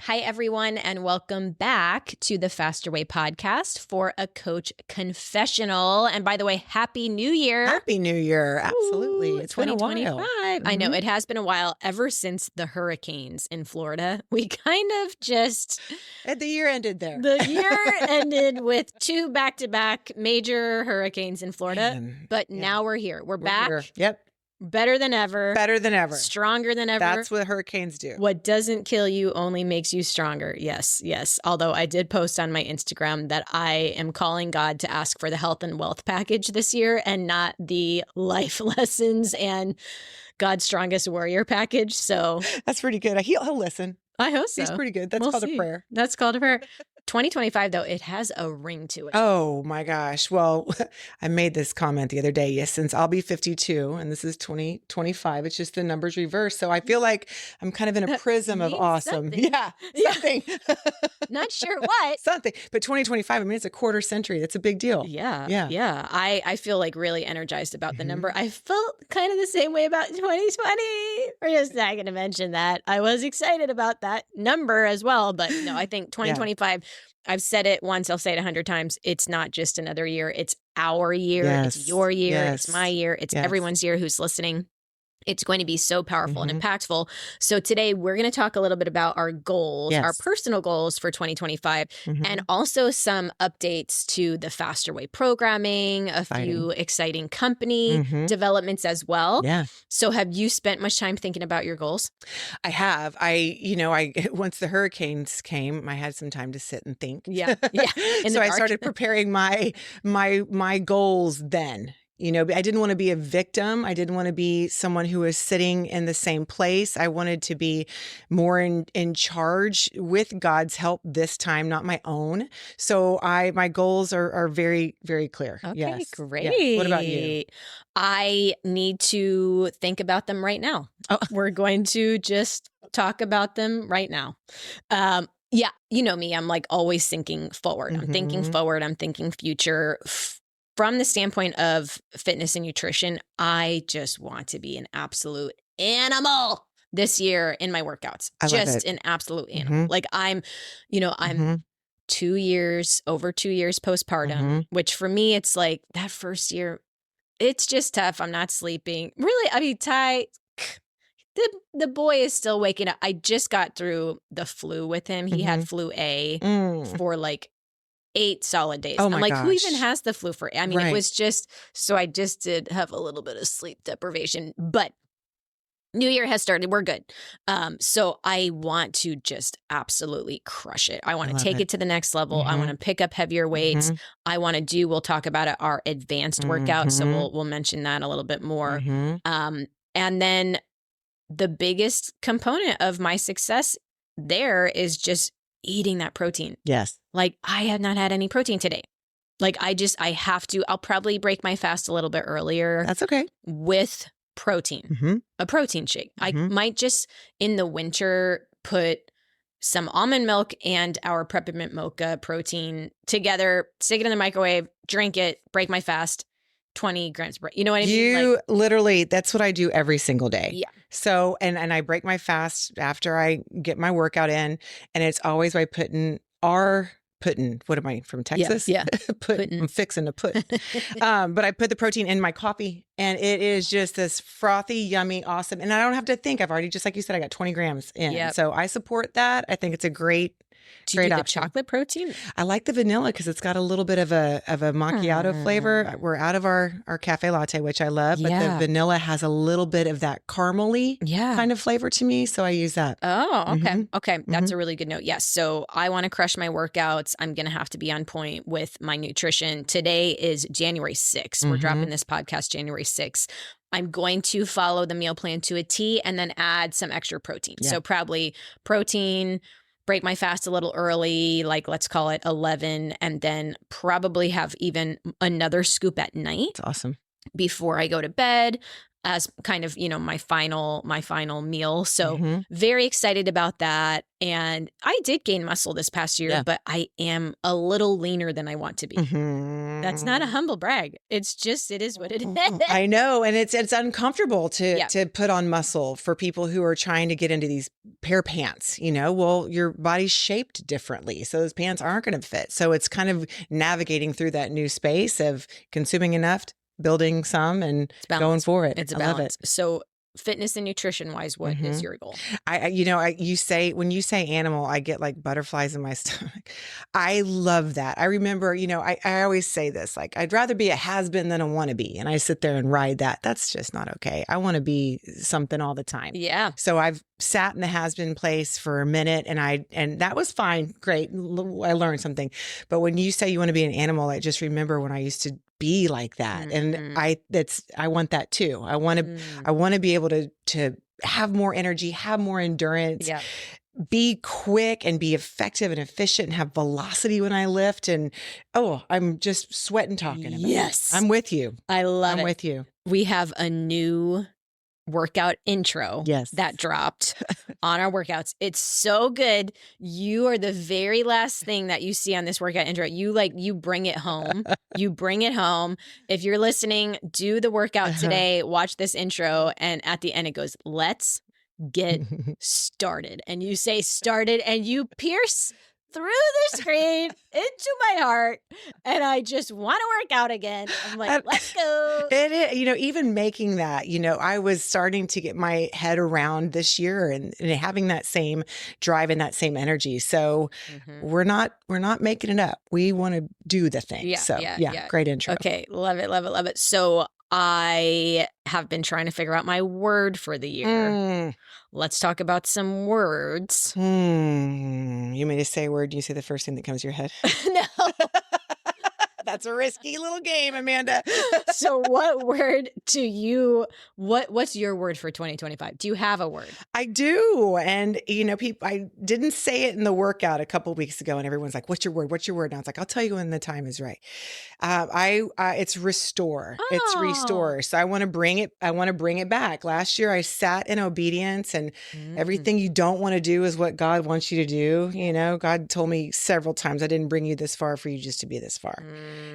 Hi, everyone, and welcome back to the Faster Way podcast for a Coach Confessional. And by the way, Happy New Year. Happy New Year. Absolutely. Ooh, It's been a while. 2025. I know it has been a while ever since the hurricanes in Florida. We kind of just... And the year ended there. The year ended with two back-to-back major hurricanes in Florida. Man, but yeah. now we're here. We're back. Here. Yep. Better than ever. Better than ever. Stronger than ever. That's what hurricanes do. What doesn't kill you only makes you stronger. Yes, yes. Although I did post on my Instagram that I am calling God to ask for the health and wealth package this year and not the life lessons and God's strongest warrior package. So that's pretty good. He'll listen. I hope so. He's pretty good. That's called a prayer. That's called a prayer. 2025, though, it has a ring to it. Oh, my gosh. Well, I made this comment the other day. Yes, since I'll be 52 and this is 2025, it's just the numbers reversed. So I feel like I'm kind of in a prism of awesome. Something. Yeah, something. Not sure what. Something. But 2025, I mean, it's a quarter century. That's a big deal. Yeah. I feel like really energized about the number. I felt kind of the same way about 2020. We're just not going to mention that. I was excited about that number as well. But no, I think 2025... I've said it once, I'll say it 100 times. It's not just another year. It's our year. Yes. It's your year. Yes. It's my year. It's Yes. everyone's year who's listening. It's going to be so powerful and impactful. So today we're going to talk a little bit about our goals, our personal goals for 2025, and also some updates to the Faster Way programming, a few exciting company developments as well. Yeah. So have you spent much time thinking about your goals? I have. Once the hurricanes came, I had some time to sit and think. Yeah. So I started preparing my goals then. I didn't want to be a victim. I didn't want to be someone who was sitting in the same place. I wanted to be more in charge with God's help this time, not my own. So my goals are very, very clear. Okay, yes. great. Yeah. What about you? I need to think about them right now. We're going to just talk about them right now. Yeah, you know me. I'm like always thinking forward. I'm thinking forward. I'm thinking future. From the standpoint of fitness and nutrition, I just want to be an absolute animal this year in my workouts. Just an absolute animal. Like I'm 2 years, over 2 years postpartum, which for me, it's like that first year, it's just tough. I'm not sleeping. Really, I mean, Ty, the boy is still waking up. I just got through the flu with him. He had flu A for like 8 solid days. Oh I'm my like, gosh. who even has the flu for? I mean, it was just, so I just did have a little bit of sleep deprivation, but New Year has started. We're good. So I want to just absolutely crush it. I want to take it to the next level. I want to pick up heavier weights. I want to we'll talk about it, our advanced workout. So we'll mention that a little bit more. And then the biggest component of my success there is just eating that protein. Yes. Like I have not had any protein today. Like I have to, I'll probably break my fast a little bit earlier. That's okay. With protein, a protein shake. I might just in the winter put some almond milk and our peppermint mocha protein together, stick it in the microwave, drink it, break my fast. 20 grams per, you know what I mean? Literally, that's what I do every single day. Yeah. So, and I break my fast after I get my workout in, and it's always by what am I from Texas? Yeah. I'm fixing to put. But I put the protein in my coffee and it is just this frothy, yummy, awesome. And I don't have to think. I've already, just like you said, I got 20 grams in. Yep. So I support that. I think it's a great Do you do the option. chocolate protein? I like the vanilla because it's got a little bit of a macchiato flavor. We're out of our cafe latte, which I love, but the vanilla has a little bit of that caramely kind of flavor to me. So I use that. Oh, okay. Okay. That's a really good note. Yes. So I want to crush my workouts. I'm going to have to be on point with my nutrition. Today is January 6th. We're dropping this podcast January 6th. I'm going to follow the meal plan to a T and then add some extra protein. Yeah. So probably protein, break my fast a little early, like let's call it 11, and then probably have even another scoop at night. That's awesome. Before I go to bed. as kind of, my final meal. So very excited about that. And I did gain muscle this past year, but I am a little leaner than I want to be. That's not a humble brag. It's just, it is what it is. I know. And it's uncomfortable to put on muscle for people who are trying to get into these pair pants, well, your body's shaped differently. So those pants aren't going to fit. So it's kind of navigating through that new space of consuming enough, building some, and going for it. It's a balance. I love it. So fitness and nutrition wise, what is your goal? When you say animal, I get like butterflies in my stomach. I love that. I remember, I always say this, like, I'd rather be a has-been than a wannabe. And I sit there and ride that. That's just not okay. I want to be something all the time. Yeah. So I've sat in the has-been place for a minute, and that was fine. Great. I learned something. But when you say you want to be an animal, I just remember when I used to be like that. And I want that too. I want to be able to have more energy, have more endurance, be quick and be effective and efficient and have velocity when I lift. And I'm just sweating talking about it. Yes. I'm with you. I love it. I'm with you. We have a new workout intro that dropped on our workouts. It's so good. You are the very last thing that you see on this workout intro. You bring it home. You bring it home. If you're listening, do the workout today, watch this intro. And at the end, it goes, let's get started. And you say started and you pierce through the screen into my heart, and I just want to work out again. I'm like, let's go. Even making that, I was starting to get my head around this year and having that same drive and that same energy. So we're not making it up. We want to do the thing. Great intro. Okay. Love it. Love it. Love it. So I have been trying to figure out my word for the year. Let's talk about some words. You may just say a word. You say the first thing that comes to your head. No. That's a risky little game, Amanda. So what word do you, what's your word for 2025? Do you have a word? I do. And, people, I didn't say it in the workout a couple of weeks ago and everyone's like, what's your word? What's your word? And I was like, I'll tell you when the time is right. It's restore. Oh. It's restore. So I want to bring it back. Last year I sat in obedience, and everything you don't want to do is what God wants you to do. God told me several times, I didn't bring you this far for you just to be this far.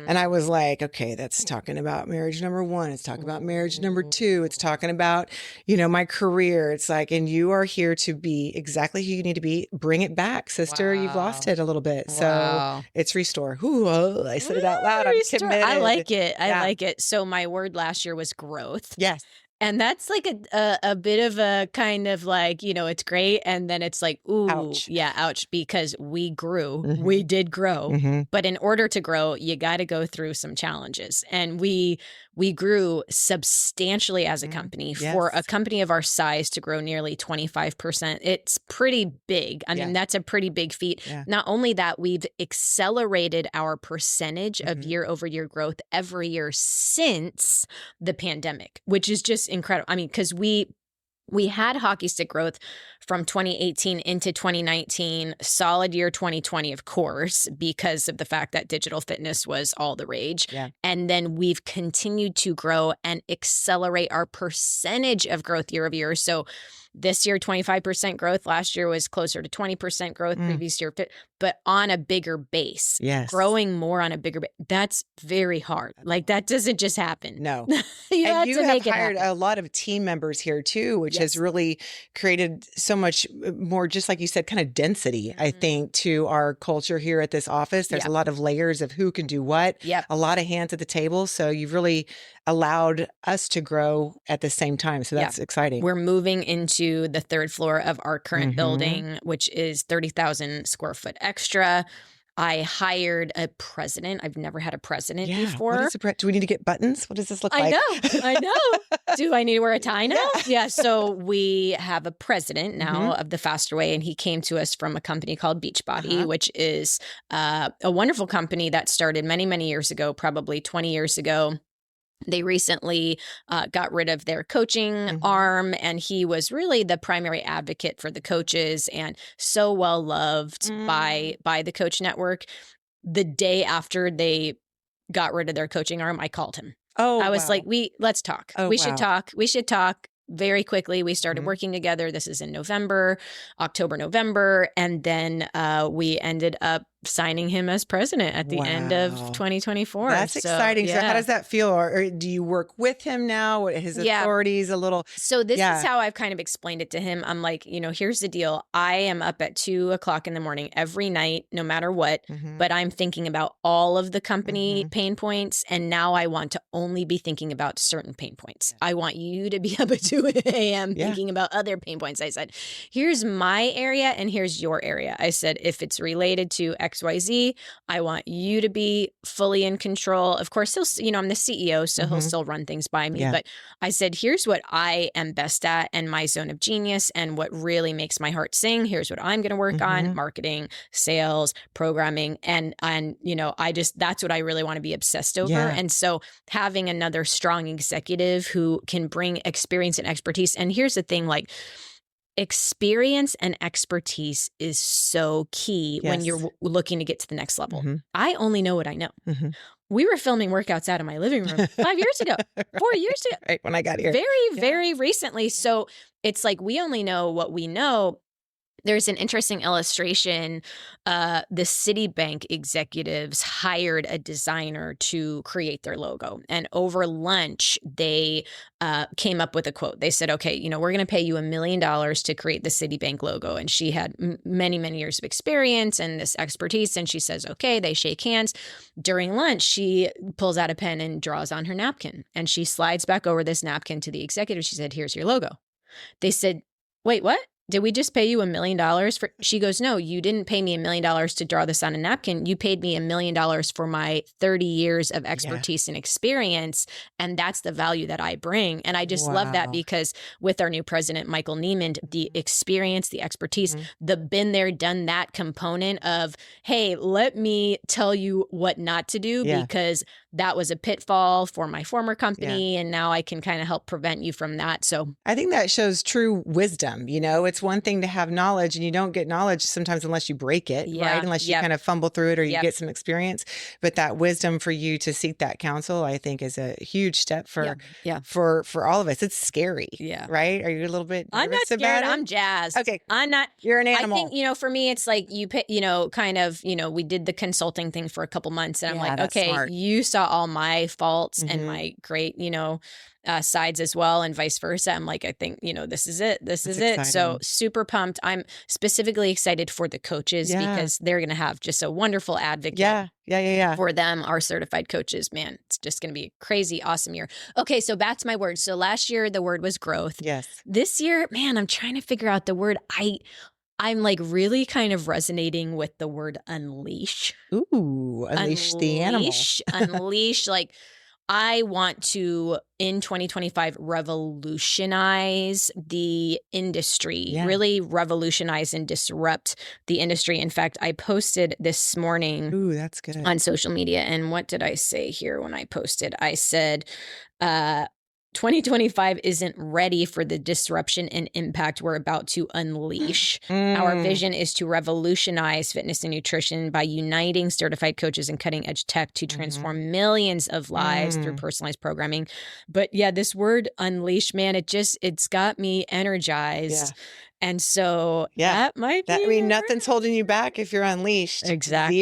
And I was like, okay, that's talking about marriage number 1. It's talking about marriage number 2. It's talking about, my career. It's like, and you are here to be exactly who you need to be. Bring it back, sister. Wow. You've lost it a little bit. So it's restore. Ooh, I said it out loud. I'm committed. I like it. I like it. So my word last year was growth. Yes. And that's like a bit of a kind of like, it's great. And then it's like, ooh, ouch. Yeah, ouch, because we grew. We did grow. But in order to grow, you got to go through some challenges. And we grew substantially as a company. For a company of our size to grow nearly 25%. It's pretty big. I mean, that's a pretty big feat. Yeah. Not only that, we've accelerated our percentage of year-over-year growth every year since the pandemic, which is just incredible. I mean, because we had hockey stick growth from 2018 into 2019, solid year 2020, of course, because of the fact that digital fitness was all the rage. Yeah. And then we've continued to grow and accelerate our percentage of growth year over year. So this year, 25% growth. Last year was closer to 20% growth. Previous year, but on a bigger base. Yes. Growing more on a bigger base. That's very hard. Like, that doesn't just happen. No. you have hired happen. A lot of team members here too, which has really created so much more, just like you said, kind of density, I think, to our culture here at this office. There's a lot of layers of who can do what. A lot of hands at the table. So you've really allowed us to grow at the same time. So that's exciting. We're moving into the 3rd floor of our current building, which is 30,000 square foot extra. I hired a president. I've never had a president before. What is do we need to get buttons? What does this look like? I know. Do I need to wear a tie now? Yeah. So we have a president now of the Faster Way, and he came to us from a company called Beachbody, which is a wonderful company that started many, many years ago, probably 20 years ago. They recently got rid of their coaching arm, and he was really the primary advocate for the coaches and so well loved by the coach network. The day after they got rid of their coaching arm, I called him. Oh, I was wow. like, let's talk. Oh, We should wow. talk. We should talk. Very quickly, we started working together. This is in October, November. And then we ended up signing him as president at the end of 2024. That's exciting. So how does that feel? Or do you work with him now? What his authorities a little? So this is how I've kind of explained it to him. I'm like, here's the deal. I am up at 2:00 in the morning every night, no matter what, but I'm thinking about all of the company pain points. And now I want to only be thinking about certain pain points. I want you to be up at 2 a.m. thinking about other pain points. I said, here's my area and here's your area. I said, if it's related to XYZ, I want you to be fully in control. Of course, I'm the CEO, so he'll still run things by me. But I said, here's what I am best at and my zone of genius and what really makes my heart sing. Here's what I'm going to work on: marketing, sales, programming. And that's what I really want to be obsessed over. And so having another strong executive who can bring experience and expertise. And here's the thing, like, experience and expertise is so key when you're looking to get to the next level. I only know what I know. We were filming workouts out of my living room 5 years ago, 4 years ago. Right when I got here. Very recently. So it's like we only know what we know. There's an interesting illustration. The Citibank executives hired a designer to create their logo. And over lunch, they came up with a quote. They said, okay, we're going to pay you $1 million to create the Citibank logo. And she had many, many years of experience and this expertise. And she says, okay, they shake hands. During lunch, she pulls out a pen and draws on her napkin. And she slides back over this napkin to the executive. She said, here's your logo. They said, wait, what? Did we just pay you $1 million for? She goes, no, you didn't pay me $1 million to draw this on a napkin. You paid me $1 million for my 30 years of expertise and experience. And that's the value that I bring. And I just love that because with our new president, Michael Neiman, the experience, the expertise, the been there, done that component of, hey, let me tell you what not to do because that was a pitfall for my former company. And now I can kind of help prevent you from that. So I think that shows true wisdom. It's one thing to have knowledge, and you don't get knowledge sometimes unless you break it, right? Unless you kind of fumble through it or you get some experience. But that wisdom for you to seek that counsel, I think, is a huge step for all of us. It's scary, right? Are you a little bit nervous I'm not scared. about it? I'm jazzed. Okay, I'm not. You're an animal. I think for me, it's like we did the consulting thing for a couple months, and I'm like, okay, smart. You saw all my faults and my great, sides as well, and vice versa. I'm like, I think, this is it. This is it. So super pumped. I'm specifically excited for the coaches because they're going to have just a wonderful advocate. For them, our certified coaches. Man, it's just going to be a crazy, awesome year. Okay, so back to my word. So last year, the word was growth. Yes. This year, man, I'm trying to figure out the word. I'm like really kind of resonating with the word unleash. Ooh, unleash the animal. Unleash, like I want to, in 2025, revolutionize the industry, really revolutionize and disrupt the industry. In fact, I posted this morning that's good. on social media. And what did I say here when I posted? I said, 2025 isn't ready for the disruption and impact we're about to unleash. Our vision is to revolutionize fitness and nutrition by uniting certified coaches and cutting edge tech to transform millions of lives through personalized programming. But this word unleash, man, it's got me energized. And so that might be. I mean, nothing's holding you back if you're unleashed. Exactly.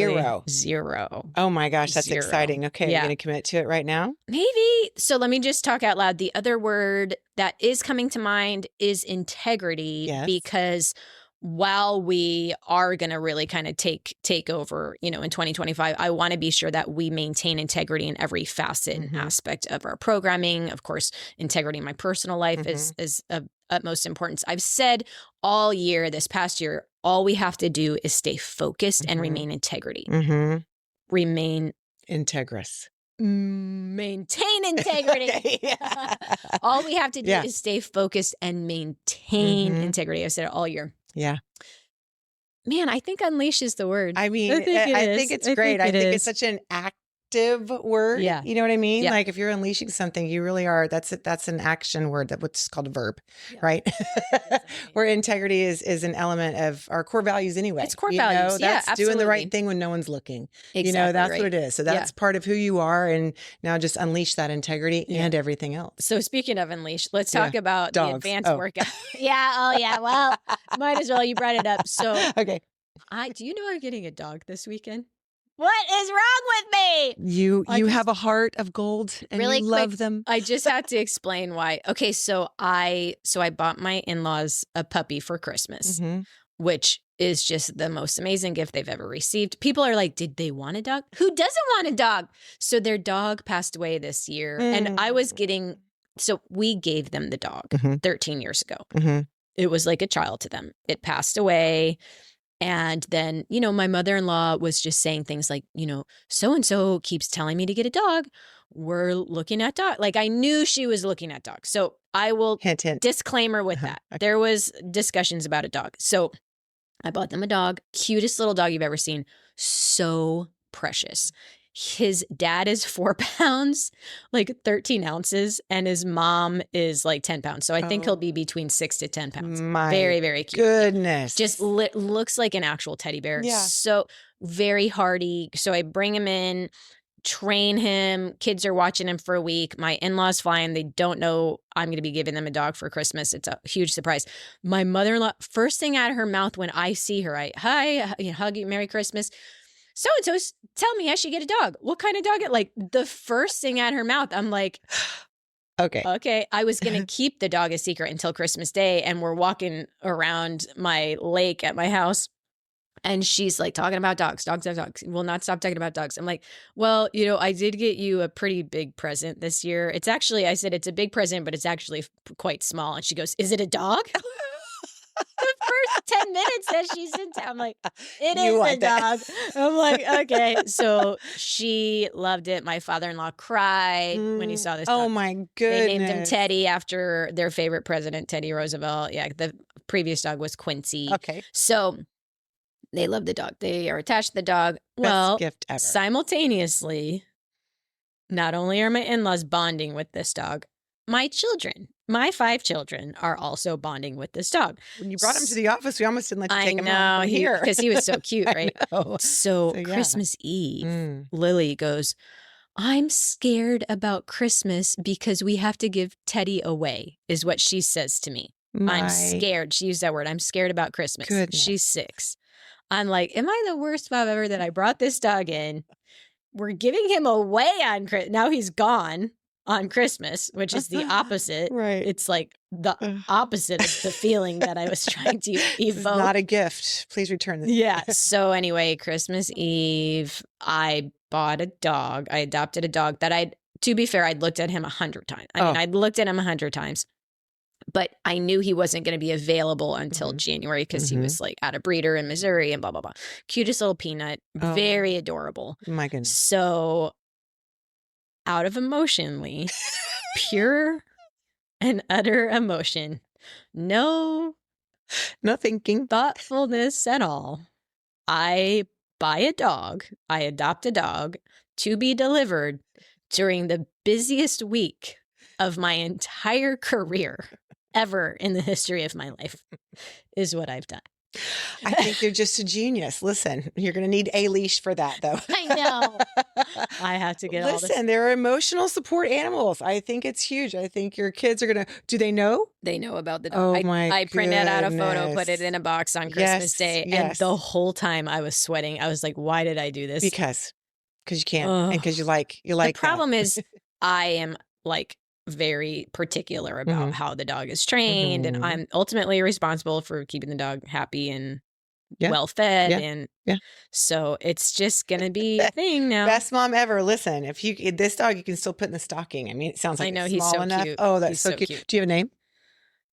Zero. Oh my gosh, that's exciting. Okay, you're going to commit to it right now? Maybe. So let me just talk out loud. The other word that is coming to mind is integrity, because while we are going to really kind of take over, in 2025, I want to be sure that we maintain integrity in every facet and aspect of our programming. Of course, integrity in my personal life is of utmost importance. I've said all year, this past year, all we have to do is stay focused and remain integrity. Remain integrous. Maintain integrity. All we have to do is stay focused and maintain integrity. I've said it all year. Yeah. Man, I think unleash is the word. I mean, I think it's great. I think it's such an active active word. Yeah. You know what I mean? Yeah. Like if you're unleashing something, you really are. That's an action word, what's called a verb, right? Where integrity is an element of our core values anyway. It's core values. That's absolutely. doing the right thing when no one's looking. Exactly, that's right. what it is. So that's part of who you are. And now just unleash that integrity and everything else. So speaking of unleash, let's talk about Dogs. the advanced workout. Well, might as well. You brought it up. So okay. Do you know I'm getting a dog this weekend? What is wrong with me? You have a heart of gold and really you love them. I just had to explain why. Okay, so I bought my in-laws a puppy for Christmas, which is just the most amazing gift they've ever received. People are like, did they want a dog? Who doesn't want a dog? So their dog passed away this year. And so we gave them the dog 13 years ago. It was like a child to them. It passed away. And then, my mother-in-law was just saying things like, so-and-so keeps telling me to get a dog. We're looking at dog. Like I knew she was looking at dogs. So I will hint. Disclaimer with that. Okay. There was discussions about a dog. So I bought them a dog, cutest little dog you've ever seen. So precious. His dad is 4 pounds, like 13 ounces, and his mom is like 10 pounds. So I think he'll be between 6 to 10 pounds. Very, very cute. Goodness. Just looks like an actual teddy bear. Yeah. So very hardy. So I bring him in, train him. Kids are watching him for a week. My in-laws fly in. They don't know I'm going to be giving them a dog for Christmas. It's a huge surprise. My mother-in-law, first thing out of her mouth when I see her, hug you, Merry Christmas. So-and-so tell me I should get a dog. What kind of dog? Like the first thing out of her mouth, I'm like, okay. I was going to keep the dog a secret until Christmas Day. And we're walking around my lake at my house. And she's like talking about dogs. Will not stop talking about dogs. I'm like, well, I did get you a pretty big present this year. It's actually, I said, it's a big present, but it's actually quite small. And she goes, is it a dog? The first 10 minutes that she's in town, I'm like, it is a dog. I'm like, okay. So she loved it. My father-in-law cried when he saw this dog. Oh my goodness. They named him Teddy after their favorite president, Teddy Roosevelt. Yeah, the previous dog was Quincy. Okay. So they love the dog. They are attached to the dog. Best gift ever. Simultaneously, not only are my in-laws bonding with this dog, my 5 children are also bonding with this dog. When you brought him to the office, we almost didn't let you take him home from here. Because he was so cute, right? So Christmas Eve, Lily goes, I'm scared about Christmas because we have to give Teddy away, is what she says to me. I'm scared. She used that word. I'm scared about Christmas. Goodness. She's 6. I'm like, am I the worst mom ever that I brought this dog in? We're giving him away on Christmas. Now he's gone on Christmas, which is the opposite. Right. It's like the opposite of the feeling that I was trying to evoke. Not a gift. Please return this. Yeah. So anyway, Christmas Eve, I bought a dog. I adopted a dog that to be fair, I'd looked at him 100 times. I'd looked at him 100 times. But I knew he wasn't going to be available until January because he was like at a breeder in Missouri and blah, blah, blah. Cutest little peanut. Very adorable. My goodness. So out of emotionally, pure and utter emotion, no thinking, thoughtfulness at all, I buy a dog. I adopt a dog to be delivered during the busiest week of my entire career ever in the history of my life is what I've done. I think you're just a genius. Listen, you're going to need a leash for that, though. I know. I have to get all this. Listen, they're emotional support animals. I think it's huge. I think your kids are going to. Do they know? They know about the dog. I printed out a photo, put it in a box on Christmas Day. And the whole time I was sweating. I was like, why did I do this? Because you can't. And because you like the problem is I am like very particular about how the dog is trained, and I'm ultimately responsible for keeping the dog happy and well fed, and so it's just gonna be a thing now. Best mom ever. Listen, this dog you can still put in the stocking. I mean, it sounds like I know it's he's small so enough. cute. Oh, that's so cute. Do you have a name?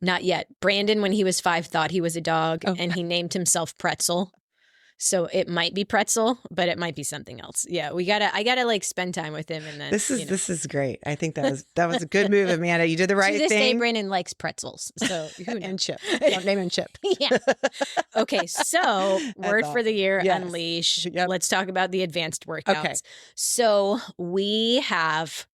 Not yet. Brandon, when he was 5, thought he was a dog, and he named himself Pretzel. So it might be pretzel, but it might be something else. Yeah, I gotta like spend time with him, and then this is great. I think that was a good move, Amanda. You did the right to this day, thing. Brandon likes pretzels, so and chips. Don't name him Chip. Yeah. Okay, so word for the year: Yes. unleash. Yep. Let's talk about the advanced workouts. Okay. So we have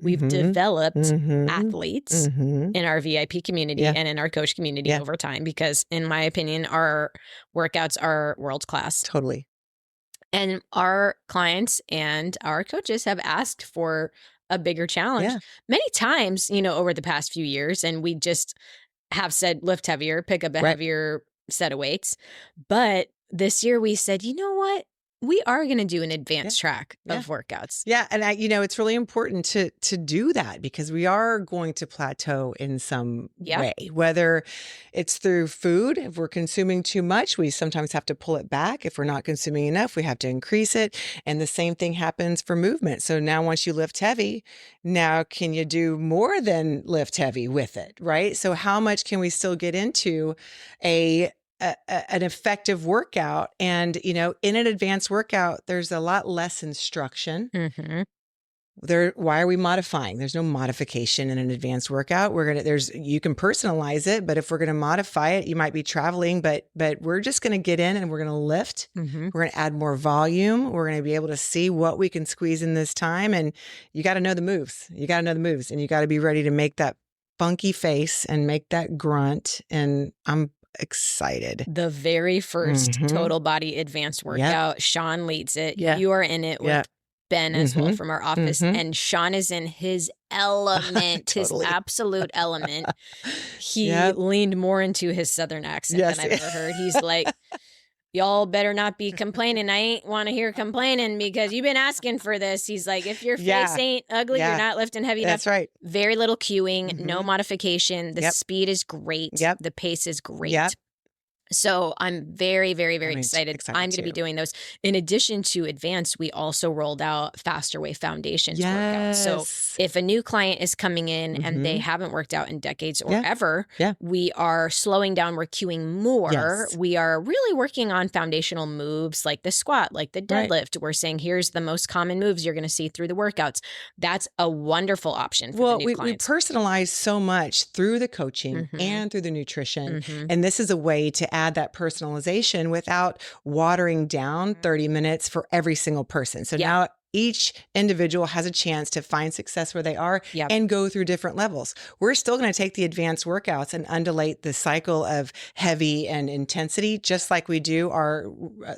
we've developed athletes in our VIP community and in our coach community over time, because in my opinion, our workouts are world class. Totally. And our clients and our coaches have asked for a bigger challenge many times, over the past few years. And we just have said, lift heavier, pick up a heavier set of weights. But this year we said, you know what? We are going to do an advanced track of workouts. Yeah. And it's really important to do that, because we are going to plateau in some way, whether it's through food. If we're consuming too much, we sometimes have to pull it back. If we're not consuming enough, we have to increase it. And the same thing happens for movement. So now once you lift heavy, now can you do more than lift heavy with it, right? So how much can we still get into an effective workout? And, in an advanced workout, there's a lot less instruction. Why are we modifying? There's no modification in an advanced workout. You can personalize it, but if we're going to modify it, you might be traveling, but we're just going to get in and we're going to lift. We're going to add more volume. We're going to be able to see what we can squeeze in this time. And you got to know the moves. And you got to be ready to make that funky face and make that grunt. And I'm excited. The very first total body advanced workout, Sean leads it. You are in it with Ben as well from our office. And Sean is in his element, his absolute element. He leaned more into his Southern accent than I've ever heard. He's like, y'all better not be complaining. I ain't want to hear complaining because you've been asking for this. He's like, if your face ain't ugly, you're not lifting heavy enough. That's right. Very little cueing, no modification. The speed is great. The pace is great. So I'm very, very, very excited. I'm going to be doing those. In addition to advanced, we also rolled out faster way foundations workouts. So if a new client is coming in and they haven't worked out in decades or ever, we are slowing down. We're cueing more. We are really working on foundational moves like the squat, like the deadlift. We're saying, here's the most common moves you're going to see through the workouts. That's a wonderful option for the new clients. We personalize so much through the coaching and through the nutrition. And this is a way to add that personalization without watering down 30 minutes for every single person. So now each individual has a chance to find success where they are and go through different levels. We're still going to take the advanced workouts and undulate the cycle of heavy and intensity, just like we do our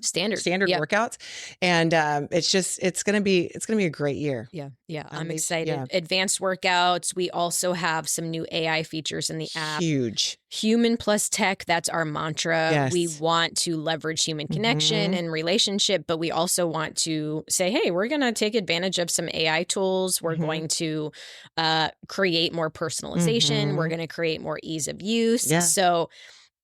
standard workouts. And it's going to be a great year. Yeah. I'm excited. Advanced workouts. We also have some new AI features in the app. Huge. Human plus tech. That's our mantra. We want to leverage human connection and relationship, but we also want to say, hey, we're going to take advantage of some AI tools. We're going to create more personalization. We're going to create more ease of use. So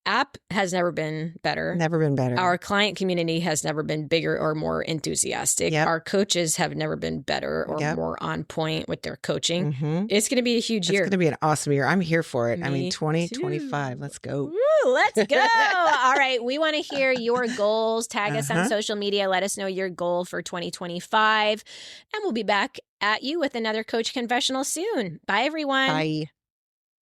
app has never been better. Never been better. Our client community has never been bigger or more enthusiastic. Our coaches have never been better or more on point with their coaching. It's going to be a huge year. It's going to be an awesome year. I'm here for it. 2025. Let's go. Woo, let's go. All right. We want to hear your goals. Tag us on social media. Let us know your goal for 2025. And we'll be back at you with another Coach Confessional soon. Bye, everyone. Bye.